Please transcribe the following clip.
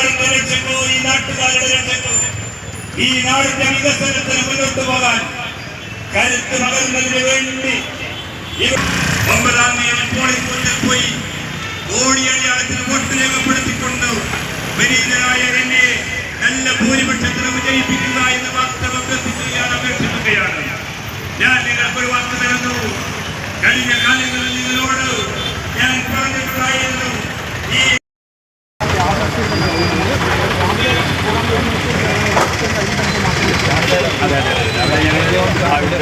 നാടിന്റെ രക്ഷക്കോ ഈ നാട്ടുകാരുടെ രക്ഷക്കോ ഈ നാടിന്റെ വികസനത്തിന് മുന്നോട്ട് പോകാൻ കരുത്ത് പകരുന്നതിന് വേണ്ടി 9-ാം തീയതി പോളിംഗ് ബൂത്തിൽ പോയി കോടിയടിയാളത്തിന് വോട്ട് രേഖപ്പെടുത്തിക്കൊണ്ട് വിനീതനായ എന്നെ നല്ല ഭൂരിപക്ഷത്തിന് വിജയിപ്പിക്കുക എന്ന വാസ്തവം ചെയ്യാൻ അപേക്ഷിക്കുകയാണ്. ഞാൻ നിങ്ങൾക്കൊരു വാക്ക് തരുന്നു. കഴിഞ്ഞ കാലങ്ങളിൽ നിങ്ങളോട് ഞാൻ പറഞ്ഞിട്ടുണ്ടായിരുന്നു ഈ അവിടെ